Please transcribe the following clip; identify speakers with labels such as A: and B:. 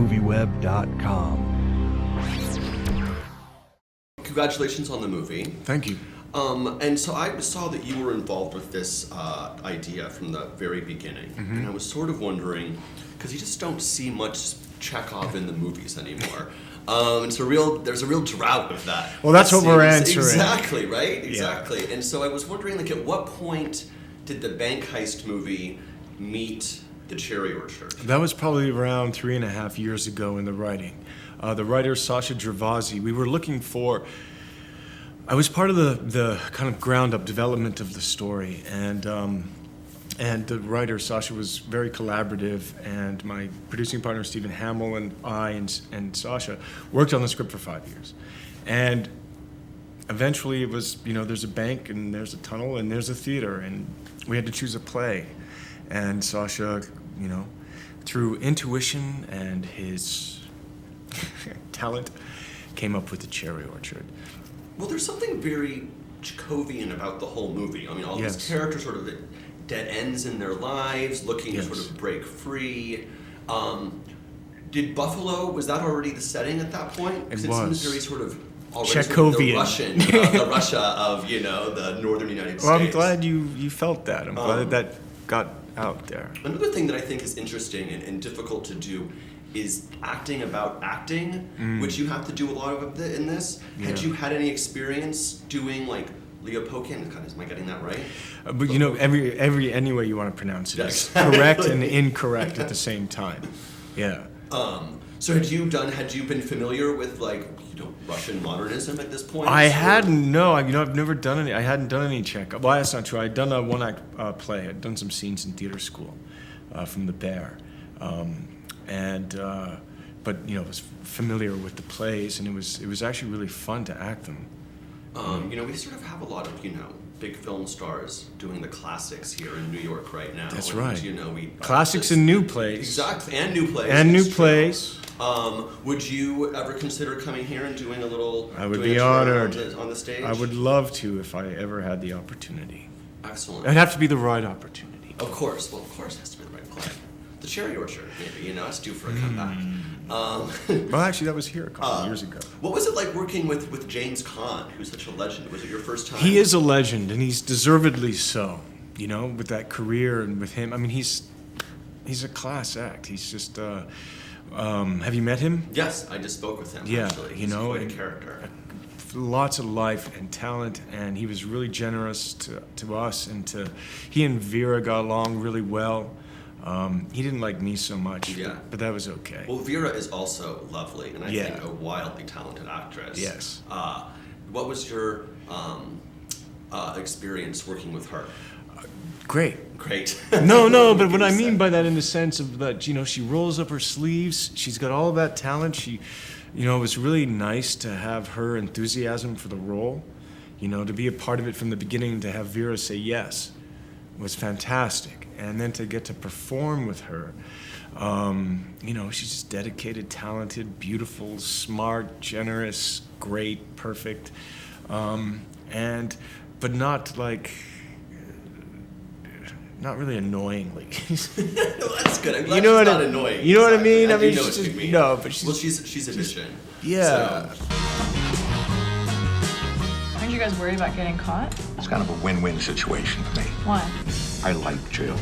A: MovieWeb.com.
B: Congratulations on the movie.
C: Thank you.
B: And so I saw that you were involved with this idea from the very beginning.
C: Mm-hmm.
B: And I was sort of wondering, because you just don't see much Chekhov in the movies anymore. There's a real drought of that.
C: Well, that's what we're answering.
B: Exactly, right? Exactly.
C: Yeah.
B: And so I was wondering, like, at what point did the bank heist movie meet the Cherry Orchard?
C: That was probably around 3.5 years ago in the writing. The writer, Sasha Gervasi, we were looking for... I was part of the kind of ground-up development of the story, and the writer, Sasha, was very collaborative, and my producing partner, Stephen Hamill, and I and Sasha worked on the script for 5 years. And eventually it was, there's a bank, and there's a tunnel, and there's a theater, and we had to choose a play. And Sasha, through intuition and his talent, came up with the Cherry Orchard.
B: Well, there's something very Chekhovian about the whole movie. I mean, all these characters sort of at dead ends in their lives, looking to sort of break free. Did Buffalo, was that already the setting at that point?
C: It was.
B: It seems very sort of already
C: Chekhovian.
B: Sort of the Russia of, the northern United States.
C: Well, I'm glad you felt that. I'm glad that got out there.
B: Another thing that I think is interesting and difficult to do is acting about acting, which you have to do a lot of in this. Yeah. Had you had any experience doing like Leo Pocan? Am I getting that right?
C: But any way you want to pronounce it is correct and incorrect at the same time. Yeah.
B: So had you been familiar with Russian modernism at this point?
C: I hadn't. No, I've never done any. I hadn't done any Czech. Well, that's not true. I'd done a one-act play. I'd done some scenes in theater school from The Bear. But was familiar with the plays, and it was actually really fun to act them.
B: We sort of have a lot of big film stars doing the classics here in New York right now.
C: That's right.
B: We
C: classics and new plays.
B: Exactly, and new plays.
C: And new plays.
B: Would you ever consider coming here and doing a little?
C: I would be honored
B: on the stage.
C: I would love to if I ever had the opportunity.
B: Excellent.
C: It'd have to be the right opportunity.
B: Of course. Well, of course, it has to be the right play. The Cherry Orchard, maybe. It's due for a comeback.
C: Well, actually, that was here a couple of years ago.
B: What was it like working with James Caan, who's such a legend? Was it your first time?
C: He is a legend, and he's deservedly so. With that career and with him. I mean, he's a class act. He's just. Have you met him?
B: Yes, I just spoke with him.
C: Yeah,
B: actually. He's quite a character.
C: Lots of life and talent, and he was really generous to us, and he and Vera got along really well. He didn't like me so much, but that was okay.
B: Well, Vera is also lovely, and I think a wildly talented actress.
C: Yes.
B: What was your experience working with her?
C: Great. No, but what I mean by that in the sense of that, she rolls up her sleeves. She's got all of that talent. She, it was really nice to have her enthusiasm for the role. To be a part of it from the beginning, to have Vera say yes was fantastic. And then to get to perform with her, she's just dedicated, talented, beautiful, smart, generous, great, perfect, but not not really annoying.
B: No, that's good. I'm glad
C: she's
B: not annoying.
C: You know what I mean?
B: I mean, know what you mean.
C: No, but
B: she's a vision.
C: Yeah.
D: So. Aren't you guys worried about getting caught?
E: It's kind of a win-win situation for me.
D: Why?
E: I like jail.